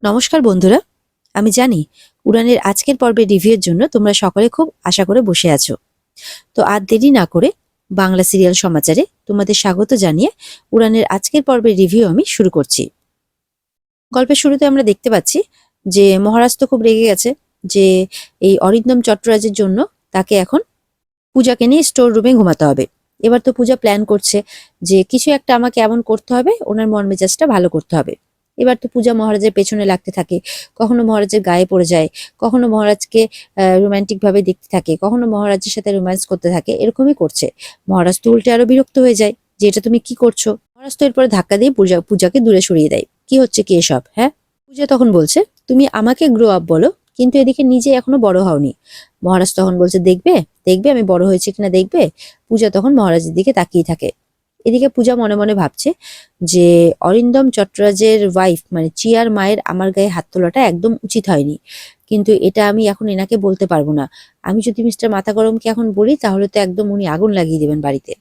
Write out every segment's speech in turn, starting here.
নমস্কার বন্ধুরা, আমি জানি উড়ানের আজকের পর্বের রিভিউয়ের জন্য তোমরা সকলে খুব আশা করে বসে আছো। তো আর দেরি না করে বাংলা সিরিয়াল সমাচারে তোমাদের স্বাগত জানিয়ে উড়ানের আজকের পর্বের রিভিউ আমি শুরু করছি। গল্পের শুরুতে আমরা দেখতে পাচ্ছি যে মহারাজ তো খুব রেগে গেছে যে এই অরিন্দম চট্টরাজের জন্য তাকে এখন পূজাকে নিয়ে স্টোর রুমে ঘুমাতে হবে। এবার তো পূজা প্ল্যান করছে যে কিছু একটা আমাকে এমন করতে হবে, ওনার মন মেজাজটা ভালো করতে হবে। এবার তো পূজা মহারাজের পেছনে লাগতে থাকে, কখনো মহারাজের গায়ে পড়ে যায়, কখনো মহারাজকে রোমান্টিক ভাবে দেখতে থাকে, কখনো মহারাজের সাথে রোম্যান্স করতে থাকে, এরকমই করছে। মহারাজ তো উল্টে আরো বিরক্ত হয়ে যায় যে এটা তুমি কি করছো। মহারাজ তো এরপরে ধাক্কা দিয়ে পূজাকে দূরে সরিয়ে দেয়। কি হচ্ছে কি এসব, হ্যাঁ? পূজা তখন বলছে তুমি আমাকে গ্রো আপ বলো, কিন্তু এদিকে নিজে এখনো বড় হওনি। মহারাজ তখন বলছে দেখবে দেখবে আমি বড় হয়েছি কিনা দেখবে। পূজা তখন মহারাজের দিকে তাকিয়ে থাকে। এদিকে পূজা মনে মনে ভাবছে যে অরিন্দম চট্টরাজের ওয়াইফ মানে চিয়ার মায়ের আমার গায়ে হাত তোলাটা একদম উচিত হয়নি, কিন্তু এটা আমি এখন এনাকে বলতে পারবো না। আমি যদি মিস্টার মাথা গরমকে এখন বলি তাহলে তো একদম উনি আগুন লাগিয়ে দেবেন বাড়িতে।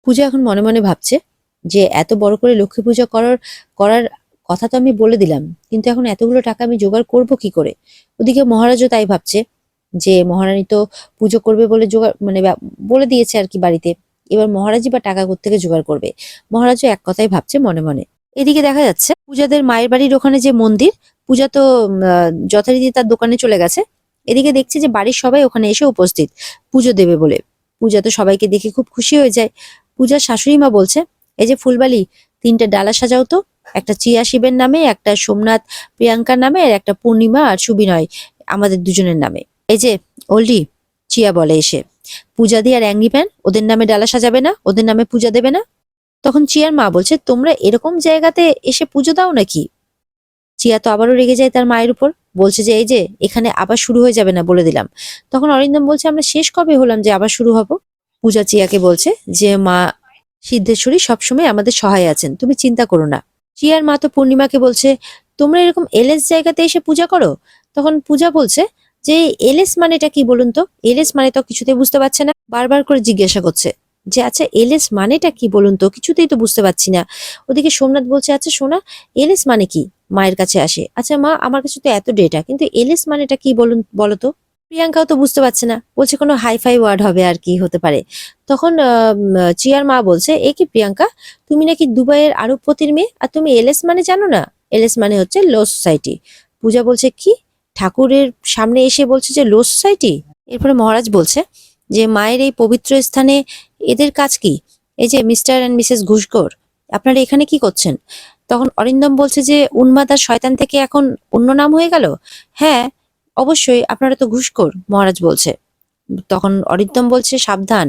পূজা এখন মনে মনে ভাবছে যে এত বড় করে লক্ষ্মী পূজা করার করার কথা তো আমি বলে দিলাম, কিন্তু এখন এতগুলো টাকা আমি জোগাড় করব কি করে। ওদিকে মহারাজও তাই ভাবছে যে মহারানী তো পুজো করবে বলে জোগাড় মানে বলে দিয়েছে আর কি বাড়িতে। এবার মহারাজই বা টাকা কোত্থেকে জোগাড় করবে। মহারাজও এক কথাই ভাবছে মনে মনে। এদিকে দেখা যাচ্ছে পূজাদের মায়ের বাড়ির ওখানে যে মন্দির, পূজা তো যথারীতি তার দোকানে চলে গেছে। এদিকে দেখছি যে বাড়ির সবাই ওখানে এসে উপস্থিত পুজো দেবে বলে। পূজা তো সবাইকে দেখে খুব খুশি হয়ে যায়। পূজার শাশুড়ি মা বলছে এই যে ফুলবালি, 3টে ডালা সাজাও তো, একটা চিয়া শিবের নামে, একটা সোমনাথ প্রিয়াঙ্কার নামে, আর একটা পূর্ণিমা আর সুবিনয় আমাদের দুজনের নামে। এই যে ওল্ডি, চিয়া বলে এসে, পূজা দিয়ে আর অ্যাংরি প্যান ওদের নামে ডালা সাজাবে না, ওদের নামে পূজা দেবে না। তখন চিয়ার মা বলছে তোমরা এরকম জায়গাতে এসে পুজো দাও নাকি। চিয়া তো আবারও রেগে যায় তার মায়ের উপর, বলছে যে এই যে এখানে আবার শুরু হয়ে যাবে না বলে দিলাম। তখন অরিন্দম বলছে আমরা শেষ কবে হলাম যে আবার শুরু হব। পূজা চিয়াকে বলছে যে মা সিদ্ধেশ্বরী সবসময় আমাদের সহায় আছেন, তুমি চিন্তা করো না। চিয়ার মা তো পূর্ণিমাকে বলছে তোমরা এরকম এলএস জায়গাতে এসে পূজা করো। তখন পূজা বলছে যে এলএস মানেটা কি বলুন তো, এলএস মানে তো কিছুতেই বুঝতে পারছে না, বারবার করে জিজ্ঞাসা করছে যে আচ্ছা এলএস মানেটা কি বলুন তো, কিছুতেই তো বুঝতে পারছি না। ওদিকে সোমনাথ বলছে আচ্ছা সোনা, এলএস মানে কি। মায়ের কাছে আসে, আচ্ছা মা আমার কাছে তো এত ডেটা, কিন্তু এলএস মানেটা কি বলুন বলো তো। প্রিয়াঙ্কাও তো বুঝতে পারছে না, বলছে কোনো হাইফাই ওয়ার্ড হবে আর কি হতে পারে। তখন চিয়ার মা বলছে এ কি প্রিয়াঙ্কা, তুমি নাকি দুবাইয়ের আরবপতির মেয়ে আর তুমি এলএস মানে জানো না। এলএস মানে হচ্ছে লো সোসাইটি। পূজা বলছে কি, ঠাকুরের সামনে এসে বলছে যে লো সোসাইটি। এরপরে মহারাজ বলছে যে মায়ের এই পবিত্র স্থানে এদের কাজ কি। এই যে মিস্টার অ্যান্ড মিসেস ঘুষখোর, আপনারা এখানে কি করছেন। তখন অরিন্দম বলছে যে উন্মাদ আর শয়তান থেকে এখন অন্য নাম হয়ে গেল। হ্যাঁ অবশ্যই, আপনারা তো ঘুষখোর, মহারাজ বলছে। তখন অরিন্দম বলছে সাবধান,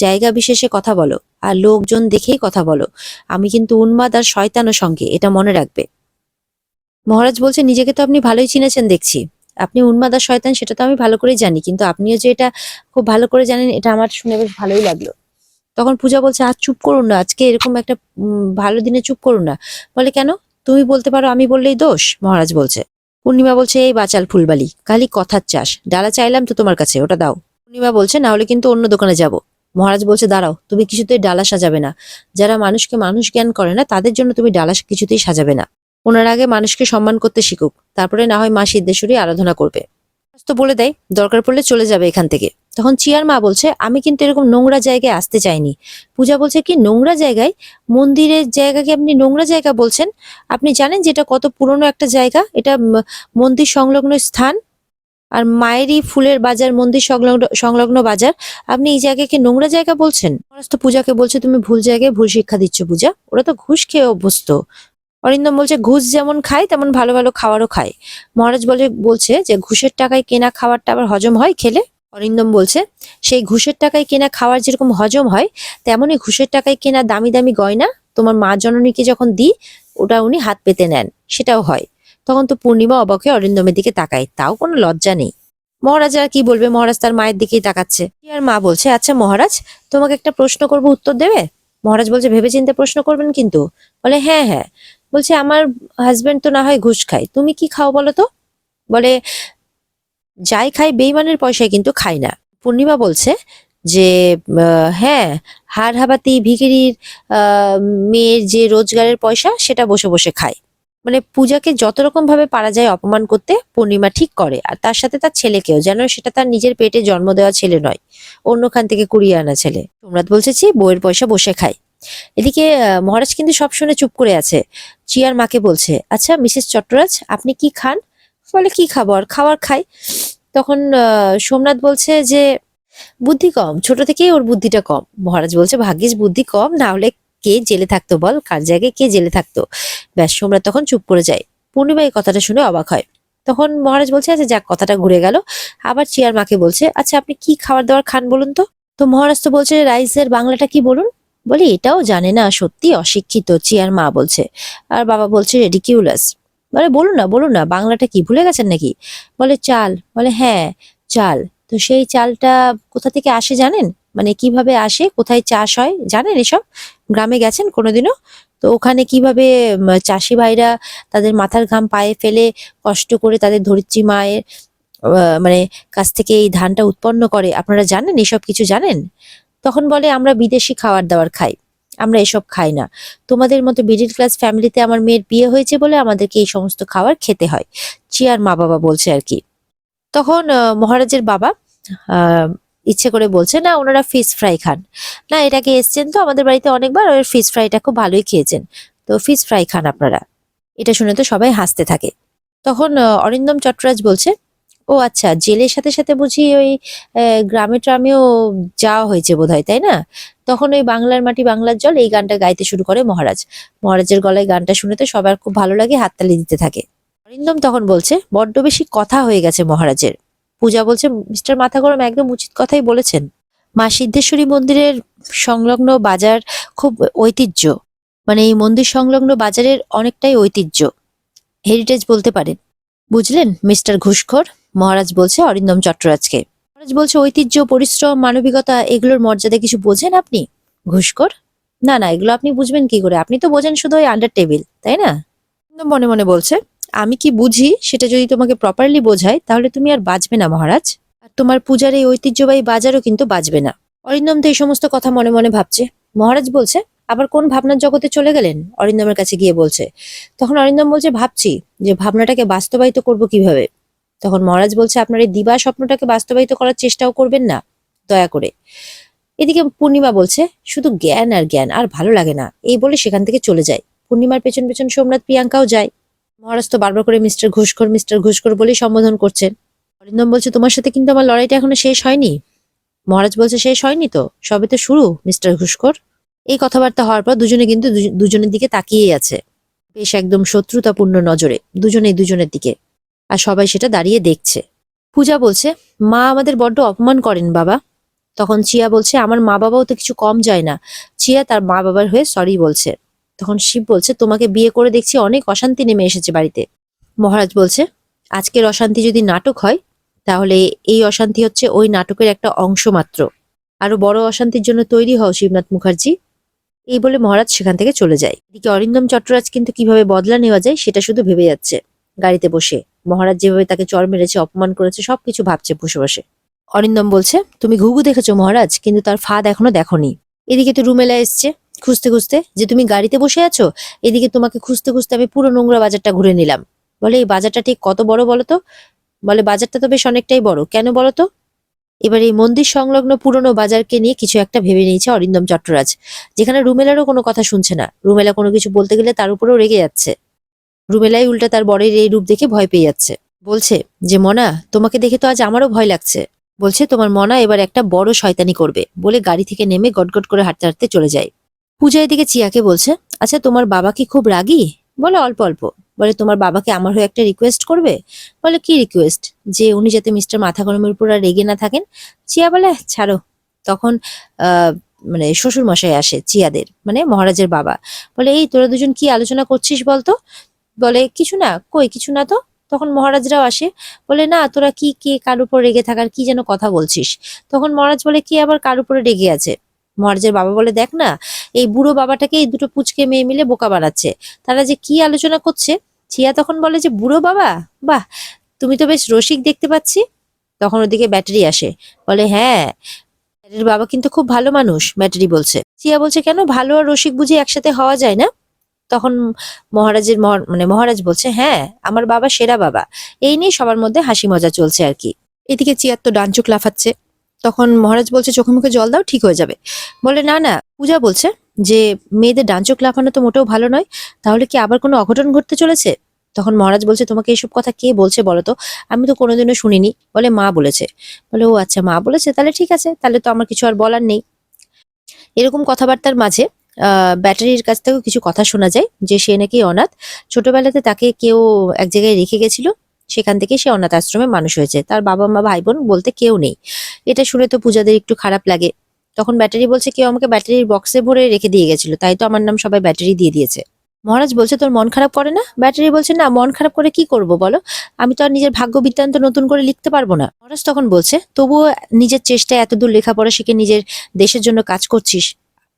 জায়গা বিশেষে কথা বলো আর লোকজন দেখেই কথা বলো। আমি কিন্তু উন্মাদ আর শয়তানের সঙ্গে, এটা মনে রাখবে। মহারাজ বলছে নিজেকে তো আপনি ভালোই চিনেছেন দেখছি, আপনি উন্মাদ আর শয়তান সেটা তো আমি ভালো করেই জানি, কিন্তু আপনিও যে এটা খুব ভালো করে জানেন এটা আমার শুনে বেশ ভালোই লাগলো। তখন পূজা বলছে আজ চুপ করুন না, আজকে এরকম একটা ভালো দিনে চুপ করুন না। বলে কেন, তুমি বলতে পারো আমি বললেই দোষ, মহারাজ বলছে। পূর্ণিমা বলছে এই বাচাল ফুলবালি, খালি কথার চাষ, ডালা চাইলাম তো তোমার কাছে, ওটা দাও। পূর্ণিমা বলছে না হলে কিন্তু অন্য দোকানে যাব। মহারাজ বলছে দাঁড়াও, তুমি কিছুতেই ডালা সাজাবে না। যারা মানুষকে মানুষ জ্ঞান করে না তাদের জন্য তুমি ডালা কিছুতেই সাজাবে না। ওনার আগে মানুষকে সম্মান করতে শিখুক, তারপরে না হয় মা সিদ্ধেশ্বরী আরাধনা করবে। তো বলে দেয় দরকার পড়লে চলে যাবে এখান থেকে। তখন চিয়ার মা বলছে আমি কিন্তু এরকম নোংরা জায়গায় আসতে চাইনি। পূজা বলছে কি নোংরা জায়গায়, মন্দিরের জায়গাকে আপনি নোংরা জায়গা বলছেন। আপনি জানেন যে এটা কত পুরনো একটা জায়গা, এটা মন্দির সংলগ্ন স্থান, আর মায়েরই ফুলের বাজার, মন্দির সংলগ্ন সংলগ্ন বাজার, আপনি এই জায়গাকে নোংরা জায়গা বলছেন। মহারাজ তো পূজাকে বলছে তুমি ভুল জায়গায় ভুল শিক্ষা দিচ্ছ পূজা, ওরা তো ঘুষ খেয়ে অভ্যস্ত। অরিন্দম বলছে ঘুষ যেমন খায় তেমন ভালো ভালো খাবারও খায়। মহারাজ বলছে যে ঘুষের টাকায় কেনা খাবারটা আবার হজম হয় খেলে। অরিন্দম বলছে সেই ঘুষের টাকায় কেনা খাবার যেরকম হজম হয়, তেমনই ঘুষের টাকায় কেনা দামি দামি গয়না তোমার মা জননীকে যখন দিই ওটা উনি হাত পেতে নেন, সেটাও হয়। তখন তো পূর্ণিমা অবাক হয়ে অরিন্দমের দিকে তাকায়, তাও কোনো লজ্জা নেই। মহারাজ আর কি বলবে, মহারাজ তার মায়ের দিকেই তাকাচ্ছে। আর মা বলছে আচ্ছা মহারাজ তোমাকে একটা প্রশ্ন করবো, উত্তর দেবে। মহারাজ বলছে ভেবেচিন্তে প্রশ্ন করবেন কিন্তু। বলে হ্যাঁ হ্যাঁ। বলছে আমার হাজবেন্ড তো না হয় ঘুষ খায়, তুমি কি খাও বলো তো। বলে যাই খাই বেইমানের পয়সায় কিন্তু খাই না। পূর্ণিমা বলছে যে হ্যাঁ, হাড় হাবাতি ভিখিরির মেয়ের যে রোজগারের পয়সা সেটা বসে বসে খায়। মানে পূজাকে যত রকম ভাবে পারা যায় অপমান করতে পূর্ণিমা ঠিক করে, আর তার সাথে তার ছেলেকেও, যেন সেটা তার নিজের পেটে জন্ম দেওয়া ছেলে নয়, অন্যখান থেকে কুড়িয়ে আনা ছেলে। সোমনাথ বলছে ছি, বউয়ের পয়সা বসে খায়। এদিকে মহারাজ কিন্তু সব শুনে চুপ করে আছে। চিয়ার মাকে বলছে, আচ্ছা মিসেস চট্টরাজ, আপনি কি খান? বলে কি খাবো, আর খাবার খাই। তখন সোমনাথ বলছে যে বুদ্ধি কম, ছোট থেকেই ওর বুদ্ধিটা কম। মহারাজ বলছে ভাগ্যিস বুদ্ধি কম, না হলে কে জেলে থাকতো বল, কার জায়গায় কে জেলে থাকতো। ব্যাস, সোমনাথ তখন চুপ করে যায়। পূর্ণিমা এই কথাটা শুনে অবাক হয়। তখন মহারাজ বলছে আচ্ছা যাক, কথাটা ঘুরে গেল। আবার চিয়ার মাকে বলছে, আচ্ছা আপনি কি খাবার দাবার খান বলুন তো। তো মহারাজ তো বলছে রাইসের বাংলাটা কি বলুন। বলি এটাও জানে না, সত্যি অশিক্ষিত, চিয়ার মা বলছে। আর বাবা বলছে রেডিকিউলাস। বলে বলুন না বাংলাটা কি, ভুলে গেছেন নাকি? বলে চাল। বলে হ্যাঁ, চাল। তো সেই চালটা কোথা থেকে আসে জানেন? মানে কিভাবে আসে, কোথায় চাষ হয় জানেন এসব? গ্রামে গেছেন কোনোদিনও? তো ওখানে কিভাবে চাষি ভাইরা তাদের মাথার ঘাম পায়ে ফেলে কষ্ট করে তাদের ধরিত্রী মায়ের মানে কাছ থেকে এই ধানটা উৎপন্ন করে, আপনারা জানেন? এসব কিছু জানেন? তখন বলে আমরা বিদেশি খাবার দাবার খাই, আমরা এসব খাই না। তোমাদের মতো মিডল ক্লাস ফ্যামিলিতে আমার মেয়ের বিয়ে হয়েছে বলে আমাদেরকে এই সমস্ত খাবার খেতে হয়। চিয়ার মা বাবা বলছে আর কি। তখন মহারাজের বাবা আহ ইচ্ছে করে বলছে, না ওনারা ফিশ ফ্রাই খান। না, এর আগে এসছেন তো আমাদের বাড়িতে অনেকবার, ওই ফিশ ফ্রাইটা খুব ভালোই খেয়েছেন, তো ফিশ ফ্রাই খান আপনারা। এটা শুনে তো সবাই হাসতে থাকে। তখন অরিন্দম চট্টরাজ বলছে, ও আচ্ছা, জেলের সাথে সাথে বুঝি ওই গ্রামে ট্রামেও যাওয়া হয়েছে বোধহয়, তাই না? তখন ওই বাংলার মাটি বাংলার জল এই গানটা গাইতে শুরু করে মহারাজ। মহারাজের গলায় গানটা শুনে তো সবার খুব ভালো লাগে, হাততালি দিতে থাকে। অরিন্দম তখন বলছে, বড্ড বেশি কথা হয়ে গেছে মহারাজের। পূজা বলছে, মিস্টার মাথা গরম একদম উচিত কথাই বলেছেন। মা সিদ্ধেশ্বরী মন্দিরের সংলগ্ন বাজার খুব ঐতিহ্য, মানে এই মন্দির সংলগ্ন বাজারের অনেকটাই ঐতিহ্য, হেরিটেজ বলতে পারেন, বুঝলেন মিস্টার ঘুষখোর। মহারাজ বলছে অরিন্দম চট্টরাজকে। মহারাজ বলছে ঐতিহ্য, পরিশ্রম, মানবিকতা, এগুলোর মর্যাদা কিছু বোঝেন আপনি? ঘুষখোর, না না, এগুলো আপনি বুঝবেন কি করে, আপনি তো বোঝেন শুধু ওই আন্ডার টেবিল, তাই না? মনে মনে বলছে, আমি কি বুঝি সেটা যদি তোমাকে প্রপারলি বোঝাই তাহলে তুমি আর বাঁচবে না মহারাজ, আর তোমার পূজার এই ঐতিহ্যবাহী বাজারও কিন্তু বাঁচবে না। অরিন্দম তো এই সমস্ত কথা মনে মনে ভাবছে। মহারাজ বলছে, আবার কোন ভাবনার জগতে চলে গেলেন? অরিন্দমের কাছে গিয়ে বলছে। তখন অরিন্দম বলছে, ভাবছি যে ভাবনাটাকে বাস্তবায়িত করব কিভাবে। তখন মহারাজ বলছে, আপনার এই দিবা স্বপ্নটাকে বাস্তবায়িত করার চেষ্টাও করবেন না, দয়া করে। এদিকে পূর্ণিমা বলছে, শুধু জ্ঞান আর জ্ঞান, আর ভালো লাগে না, এই বলে সেখান থেকে চলে যায়। পূর্ণিমার পেছন পেছন সোমনাথ প্রিয়াঙ্কাও যায়। মহারাজ তো বারবার করে মিস্টার ঘুষখোর বলেই সম্বোধন করছেন। অরিন্দম বলছে, তোমার সাথে কিন্তু আমার লড়াইটা এখনো শেষ হয়নি। মহারাজ বলছে, শেষ হয়নি তো, সবে তো শুরু মিস্টার ঘুষখোর। এই কথাবার্তা হওয়ার পর দুজনে কিন্তু দুজনের দিকে তাকিয়েই আছে, বেশ একদম শত্রুতাপূর্ণ নজরে, দুজনেই দুজনের দিকে। আর সবাই সেটা দাঁড়িয়ে দেখছে। পূজা বলছে, মা আমাদের বড্ড অপমান করেন বাবা। তখন চিয়া বলছে, আমার মা বাবাও তো কিছু কম যায় না। চিয়া তার মা বাবার হয়ে সরি বলছে। তখন শিব বলছে, তোমাকে বিয়ে করে দেখছি অনেক অশান্তি নেমে এসেছে বাড়িতে। মহারাজ বলছে, আজকের অশান্তি যদি নাটক হয় তাহলে এই অশান্তি হচ্ছে ওই নাটকের একটা অংশ মাত্র। আরো বড় অশান্তির জন্য তৈরি হও শিবনাথ মুখার্জি। এই বলে মহারাজ সেখান থেকে চলে যায়। এদিকে অরিন্দম চট্টরাজ কিন্তু কিভাবে বদলা নেওয়া যায় সেটা শুধু ভেবে যাচ্ছে গাড়িতে বসে। মহারাজ যেভাবে তাকে চড় মেরেছে, অপমান করেছে, সবকিছু ভাবছে বসে বসে। অরিন্দম বলছে, তুমি ঘুঘু দেখেছো মহারাজ, কিন্তু তার ফাঁদ এখনো দেখোনি। এদিকে তো রুমেলা এসছে খুঁজতে খুঁজতে, যে তুমি গাড়িতে বসে আছো, এদিকে তোমাকে খুঁজতে খুঁজতে আমি পুরো নোংরা বাজারটা ঘুরে নিলাম। বলে এই বাজারটা ঠিক কত বড় বলো তো? বলে বাজারটা তো বেশ অনেকটাই বড়, কেন বলো তো? এবার এই মন্দির সংলগ্ন পুরনো বাজারকে নিয়ে কিছু একটা ভেবে নিয়েছে অরিন্দম চট্টরাজ, যেখানে রুমেলারও কোনো কথা শুনছে না। রুমেলা কোনো কিছু বলতে গেলে তার উপরেও রেগে যাচ্ছে। রুমেলাই উল্টা তার বরের এই রূপ দেখে ভয় পেয়ে যাচ্ছে। বলছে যে, মনা তোমাকে দেখে তো আজ আমারও ভয় লাগছে। বলছে, তোমার মনা এবার একটা বড় শয়তানি করবে, বলে গাড়ি থেকে নেমে গটগট করে হাঁটতে হাঁটতে চলে যায়। পূজা এদিকে চিয়াকে বলছে, আচ্ছা তোমার বাবা কি খুব রাগী? বলে অল্প অল্প। বলে তোমার বাবাকে আমার হয়ে একটা রিকোয়েস্ট করবে। বলে কি রিকোয়েস্ট? যে উনি যাতে মিস্টার মাথা গরমের উপর আর রেগে না থাকেন। চিয়া বলে ছাড়ো। তখন আহ মানে শ্বশুর মশাই আসে চিয়াদের, মানে মহারাজের বাবা। বলে, এই তোরা দুজন কি আলোচনা করছিস বলতো? বলে, কিছু না, কই কিছু না তো। তখন মহারাজরাও আসে। বলে, না তোরা কি কে কার উপর রেগে থাকার কি যেন কথা বলছিস। তখন মহারাজ বলে, কে আবার কার উপরে রেগে আছে? মহারাজের বাবা বলে, দেখ না, এই বুড়ো বাবাটাকে এই দুটো পুচকে মেয়ে মিলে বোকা বানাচ্ছে, তারা যে কি আলোচনা করছে। ছিয়া তখন বলে যে, বুড়ো বাবা, বাহ, তুমি তো বেশ রসিক দেখতে পাচ্ছি। তখন ওদিকে ব্যাটারি আসে। বলে, হ্যাঁ, ব্যাটারির বাবা কিন্তু খুব ভালো মানুষ। ব্যাটারি বলছে। চিয়া বলছে, কেন, ভালো আর রসিক বুঝি একসাথে হওয়া যায় না? তখন মানে মহারাজ বলছে, হ্যাঁ আমার বাবা সেরা বাবা। এই নিয়ে সবার মধ্যে হাসি মজা চলছে আর কি। এদিকে চিয়ার তো ডান চোখ লাফাচ্ছে। তখন মহারাজ বলছে, চোখে মুখে জল দাও, ঠিক হয়ে যাবে। বলে, না না। পূজা বলছে যে মেয়েদের ডান চোখ লাফানো তো মোটেও ভালো নয়, তাহলে কি আবার কোনো অঘটন ঘটতে চলেছে? তখন মহারাজ বলছে, তোমাকে এসব কথা কে বলছে বলো তো? আমি তো কোনোদিনও শুনিনি। বলে, মা বলেছে। বলে, ও আচ্ছা, মা বলেছে, তাহলে ঠিক আছে, তাহলে তো আমার কিছু আর বলার নেই। এরকম কথাবার্তার মাঝে ব্যাটারির কাছ থেকেও কিছু কথা শোনা যায় যে সে নাকি অনাথ। ছোটবেলাতে তাকে কেউ এক জায়গায় রেখে গেছিল, সেখান থেকে সে অনাথ আশ্রমে মানুষ হয়েছে, তার বাবা মা ভাই বোন বলতে কেউ নেই। এটা শুনে তো পূজাদের একটু খারাপ লাগে। তখন ব্যাটারি বলছে, কেউ আমাকে ব্যাটারির বক্সে ভরে রেখে দিয়ে গেছিল, তাই তো আমার নাম সবাই ব্যাটারি দিয়ে দিয়েছে। মহারাজ বলছে, তোর মন খারাপ করে না? ব্যাটারি বলছে, না, মন খারাপ করে কি করব বলো, আমি তো আর নিজের ভাগ্য বৃত্তান্ত নতুন করে লিখতে পারবো না। মহারাজ তখন বলছে, তবুও নিজের চেষ্টায় এতদূর লেখাপড়া শিখে নিজের দেশের জন্য কাজ করছিস।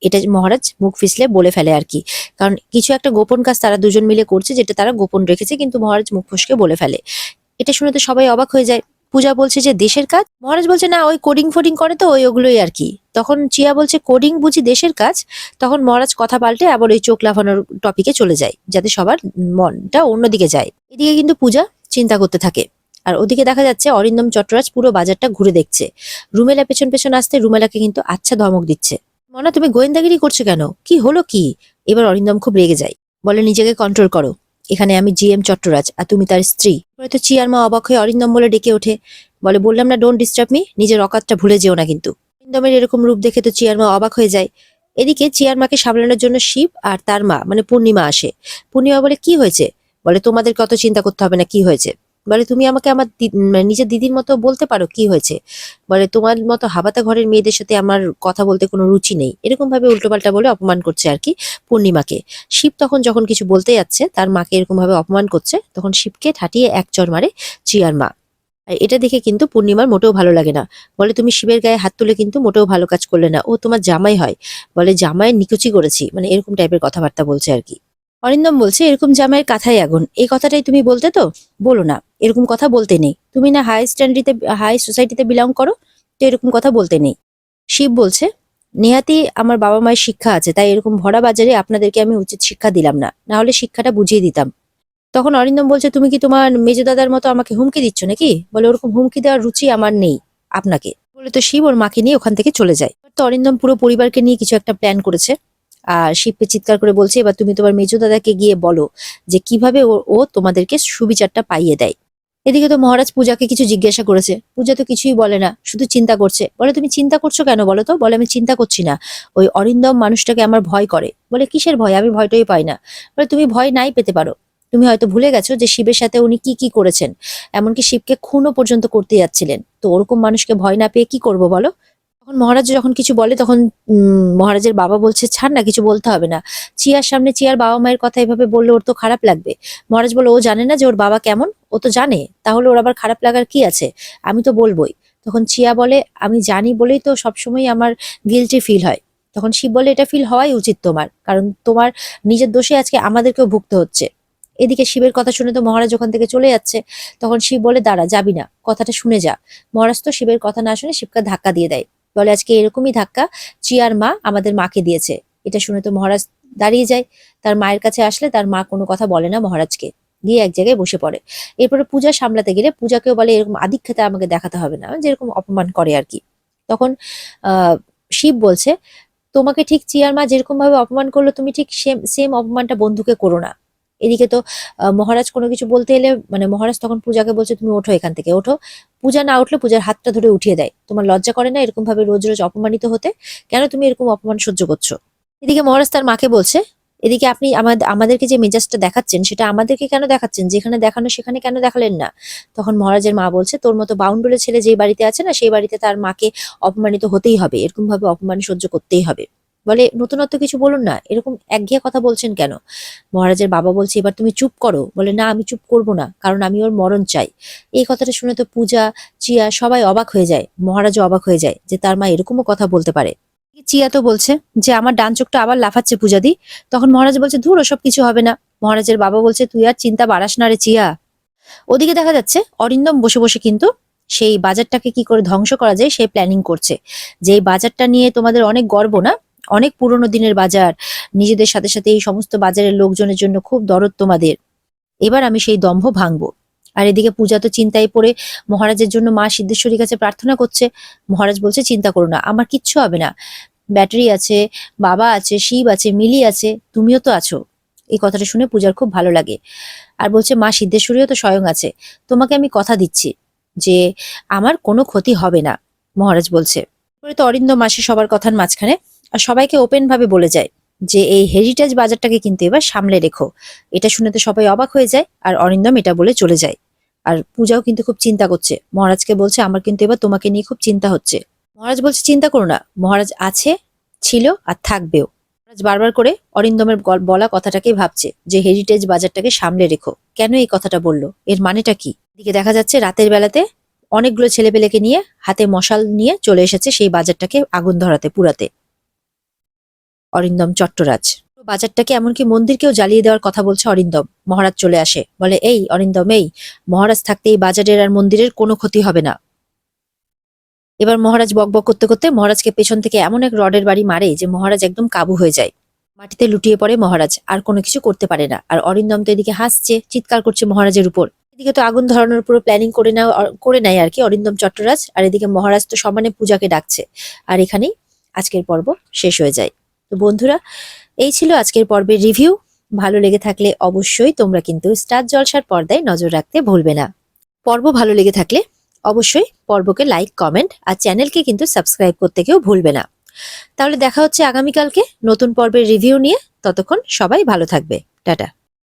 এটা মহারাজ মুখ ফিসলে বলে ফেলে আর কি, কারণ কিছু একটা গোপন কাজ তারা দুজন মিলে করছে, যেটা তারা গোপন রেখেছে, কিন্তু মহারাজ মুখ ফসকে বলে ফেলে। এটা শুনে তো সবাই অবাক হয়ে যায়। পূজা বলছে যে দেশের কাজ। মহারাজ বলছে, না, ওই কোডিং ফোডিং করে তো, ওগুলোই আর কি। তখন চিয়া বলছে, কোডিং বুঝি দেশের কাজ? তখন মহারাজ কথা পাল্টে আবার ওই চোখ লাফানোর টপিকে চলে যায়, যাতে সবার মনটা অন্যদিকে যায়। এদিকে কিন্তু পূজা চিন্তা করতে থাকে। আর ওদিকে দেখা যাচ্ছে অরিন্দম চট্টরাজ পুরো বাজারটা ঘুরে দেখছে। রুমেলা পেছন পেছন আসতে রুমেলাকে কিন্তু আচ্ছা ধমক দিচ্ছে। মনা, তুমি গোয়েন্দাগিরি করছো কেন? কি হলো কি? এবার অরিন্দম খুব রেগে যায়, বলে, নিজেকে কন্ট্রোল করো, এখানে আমি জিএম চট্টরাজ আর তুমি তার স্ত্রী। হয়তো চিয়ার মা অবাক হয়ে অরিন্দম বলে ডেকে ওঠে। বলে, বললাম না ডোন্ট ডিস্টার্ব মি, নিজের অকাতটা ভুলে যেও না কিন্তু। অরিন্দমের এরকম রূপ দেখে তো চিয়ার মা অবাক হয়ে যায়। এদিকে চিয়ার মাকে সামলানোর জন্য শিব আর তার মা মানে পূর্ণিমা আসে। পূর্ণিমা বলে, কি হয়েছে? বলে, তোমাদের কত চিন্তা করতে হবে না কি হয়েছে। বলে, তুমি আমাকে আমার মানে নিজের দিদির মতো বলতে পারো কি হয়েছে। বলে, তোমার মতো হাবাতা ঘরের মেয়েদের সাথে আমার কথা বলতে কোনো রুচি নেই, এরকম ভাবে উল্টোপাল্টা বলে অপমান করছে আর কি পূর্ণিমাকে। শিব তখন যখন কিছু বলতে যাচ্ছে, তার মাকে এরকম ভাবে অপমান করছে, তখন শিবকে ঠাটিয়ে এক চড় মারে চিয়ার মা। আর এটা দেখে কিন্তু পূর্ণিমার মোটেও ভালো লাগে না। বলে, তুমি শিবের গায়ে হাত তুলে কিন্তু মোটেও ভালো কাজ করলে না, ও তোমার জামাই হয়। বলে, জামাইয়ের নিকুচি করেছি, মানে এরকম টাইপের কথাবার্তা বলছে আর কি। অরিন্দম বলছে, এরকম জামাইয়ের কাঁথায় আগুন, এই কথাটাই তুমি বলতে তো বলো না, এরকম কথা বলতে নেই। তুমি না হাই সোসাইটিতে বিলং করো, তো এরকম কথা বলতে নেই। শিব বলছে, নেহাতি আমার বাবা মায়ের শিক্ষা আছে, তাই এরকম ভরা বাজারে আপনাদেরকে আমি উচিত শিক্ষা দিলাম না, না হলে শিক্ষাটা বুঝিয়ে দিতাম। তখন অরিন্দম বলছে, তুমি কি তোমার মেজো দাদার মতো আমাকে হুমকি দিচ্ছ নাকি? বলে, ওরকম হুমকি দেওয়ার রুচি আমার নেই আপনাকে। বলে তো শিব ওর মাকে নিয়ে ওখান থেকে চলে যায়। তো অরিন্দম পুরো পরিবারকে নিয়ে কিছু একটা প্ল্যান করেছে। আর শিবকে চিৎকার করে বলছে, এবার তুমি তোমার মেজো দাদাকে গিয়ে বলো যে কিভাবে ও তোমাদেরকে সুবিচারটা পাইয়ে দেয়। এদিকে তো মহারাজ পূজাকে কিছু জিজ্ঞাসা করেছে, পূজা তো কিছুই বলে না, শুধু চিন্তা করছে। বলে, তুমি চিন্তা করছো কেন বলো তো? বলে, আমি চিন্তা করছি না, ওই অরিন্দম মানুষটাকে আমার ভয় করে। বলে, কিসের ভয়? আমি ভয়টাই পাই না। বলে, তুমি ভয় নাই পেতে পারো, তুমি হয়তো ভুলে গেছো যে শিবের সাথে উনি কি কি করেছেন, এমনকি শিবকে খুনও পর্যন্ত করতে যাচ্ছিলেন। তো ওরকম মানুষকে ভয় না পেয়ে কি করবো বলো? তখন মহারাজ যখন কিছু বলে, তখন মহারাজের বাবা বলছে, ছাড় না, কিছু বলতে হবে না। চিয়ার সামনে চিয়ার বাবা মায়ের কথা এভাবে বললে ওর তো খারাপ লাগবে। মহারাজ বলে, ও জানে না যে ওর বাবা কেমন? ও তো জানে, তাহলে ওর আবার খারাপ লাগার কি আছে? আমি তো বলবোই। তখন চিয়া বলে, আমি জানি বলেই তো সবসময় আমার গিল্টি ফিল হয়। তখন শিব বলে, এটা ফিল হওয়াই উচিত তোমার, কারণ তোমার নিজের দোষে আজকে আমাদেরকেও ভুগতে হচ্ছে। এদিকে শিবের কথা শুনে তো মহারাজ ওখান থেকে চলে যাচ্ছে। তখন শিব বলে, দাঁড়া, যাবি না, কথাটা শুনে যা। মহারাজ তো শিবের কথা না শুনে শিবকে ধাক্কা দিয়ে দেয়। বলে, আজকে এরকমই ধাক্কা চিয়ার মা আমাদের মাকে দিয়েছে। এটা শুনে তো মহারাজ দাঁড়িয়ে যায়। তার মায়ের কাছে আসলে তার মা কোনো কথা বলে না মহারাজকে, গিয়ে এক জায়গায় বসে পড়ে। এরপরে পূজা সামলাতে গেলে পূজাকেও বলে, এরকম আধিক্যতা আমাকে দেখাতে হবে না, যেরকম অপমান করে আর কি। তখন শিব বলছে, তোমাকে ঠিক চিয়ার মা যেরকম ভাবে অপমান করলো, তুমি ঠিক সেম সেম অপমানটা বন্ধুকে করো না। এদিকে তো মহারাজ কোনো কিছু বলতে এলে, মানে মহারাজ তখন পূজাকে বলছে, তুমি ওঠো, এখান থেকে ওঠো। পূজা না উঠলে পূজার হাতটা ধরে উঠিয়ে দেয়। তোমার লজ্জা করে না এরকম ভাবে রোজ রোজ অপমানিত হতে? কেন তুমি এরকম অপমান সহ্য করছো? এদিকে মহারাজ তার মাকে বলছে, এদিকে আপনি আমাদেরকে যে মেজাজটা দেখাচ্ছেন, সেটা আমাদেরকে কেন দেখাচ্ছেন? যেখানে দেখানো সেখানে কেন দেখালেন না? তখন মহারাজের মা বলছে, তোর মতো বাউন্ডুলে ছেলে যেই বাড়িতে আছে না, সেই বাড়িতে তার মাকে অপমানিত হতেই হবে, এরকম ভাবে অপমান সহ্য করতেই হবে। বলে, নতুনত্ব কিছু বলুন না, এরকম একঘেয়ে কথা বলছেন কেন? মহারাজের বাবা বলছে, এবার তুমি চুপ করো। বলে, না, আমি চুপ করব না, কারণ আমি ওর মরণ চাই। এই কথাটা শুনে তো পূজা, চিয়া সবাই অবাক হয়ে যায়, মহারাজও অবাক হয়ে যায় যে তার মা এরকমও কথা বলতে পারে। চিয়া তো বলছে যে আমার ডান চোখটা আবার লাফাচ্ছে পূজাদি। তখন মহারাজ বলছে, ধুর, ওসব কিছু হবে না। মহারাজের বাবা বলছে, তুই আর চিন্তা বাড়াস না রে চিয়া। ওদিকে দেখা যাচ্ছে অরিন্দম বসে বসে কিন্তু সেই বাজারটাকে কি করে ধ্বংস করা যায় সেই প্ল্যানিং করছে। যে এই বাজারটা নিয়ে তোমাদের অনেক গর্ব না, অনেক পুরনো দিনের বাজার, নিজেদের সাথে সাথে এই সমস্ত বাজারের লোকজনের জন্য খুব দরদ তোমাদের। এবার আমি সেই দম্ভ ভাঙবো। আর এদিকে পূজা তো চিন্তায় পড়ে মহারাজের জন্য মা সিদ্ধেশ্বরীর কাছে প্রার্থনা করছে। মহারাজ বলছে, চিন্তা করো না, আমার কিচ্ছু হবে না। ব্যাটারি আছে, বাবা আছে, শিব আছে, মিলি আছে, তুমিও তো আছো। এই কথাটা শুনে পূজার খুব ভালো লাগে। আর বলছে, মা সিদ্ধেশ্বরীও তো স্বয়ং আছে, তোমাকে আমি কথা দিচ্ছি যে আমার কোনো ক্ষতি হবে না। মহারাজ বলছে। পরে তো অরিন্দম আসে সবার কথার মাঝখানে, আর সবাইকে ওপেন ভাবে বলে যায় যে এই হেরিটেজ বাজারটাকে কিন্তু এবার সামলে রেখো। এটা শুনে তো সবাই অবাক হয়ে যায়, আর অরিন্দম এটা বলে চলে যায়। আর পূজাও কিন্তু খুব চিন্তা করছে, মহারাজকে বলছে, আমার কিন্তু এবার তোমাকে নিয়ে খুব চিন্তা হচ্ছে। মহারাজ বলছে, চিন্তা করো না, মহারাজ আছে, ছিল আর থাকবেও। মহারাজ বারবার করে অরিন্দমের বলা কথাটাকেই ভাবছে যে হেরিটেজ বাজারটাকে সামলে রেখো। কেন এই কথাটা বললো, এর মানেটা কি? এদিকে দেখা যাচ্ছে রাতের বেলাতে অনেকগুলো ছেলেপেলেকে নিয়ে হাতে মশাল নিয়ে চলে এসেছে সেই বাজারটাকে আগুন ধরাতে, পুরাতে অরিন্দম চট্টরাজ। বাজারটাকে এমনকি মন্দিরকেও জ্বালিয়ে দেওয়ার কথা বলছে অরিন্দম। মহারাজ চলে আসে, বলে, এই অরিন্দম, এই মহারাজ থাকতে এই বাজারের আর মন্দিরের কোনো ক্ষতি হবে না। এবার মহারাজ বকবক করতে করতে মহারাজকে পেছন থেকে এমন এক রডের বাড়ি মারে যে মহারাজ একদম কাবু হয়ে যায়। মাটিতে লুটিয়ে পড়ে মহারাজ, আর কোনো কিছু করতে পারে না। আর অরিন্দম তো এদিকে হাসছে, চিৎকার করছে মহারাজের উপর। এদিকে তো আগুন ধরানোর পুরো প্ল্যানিং করে নেয় আর কি অরিন্দম চট্টরাজ। আর এদিকে মহারাজ তো সমানে পূজাকে ডাকছে। আর এখানেই আজকের পর্ব শেষ হয়ে যায়। তো বন্ধুরা, এই ছিল আজকের পর্বের রিভিউ। ভালো লেগে থাকলে অবশ্যই তোমরা কিন্তু স্টার জলসার পর্দায় নজর রাখতে ভুলবে না। পর্ব ভালো লেগে থাকলে অবশ্যই পর্বকে লাইক, কমেন্ট আর চ্যানেলকে কিন্তু সাবস্ক্রাইব করতে কেউ ভুলবে না। তাহলে দেখা হচ্ছে আগামীকালকে নতুন পর্বের রিভিউ নিয়ে। ততক্ষণ সবাই ভালো থাকবে। টাটা।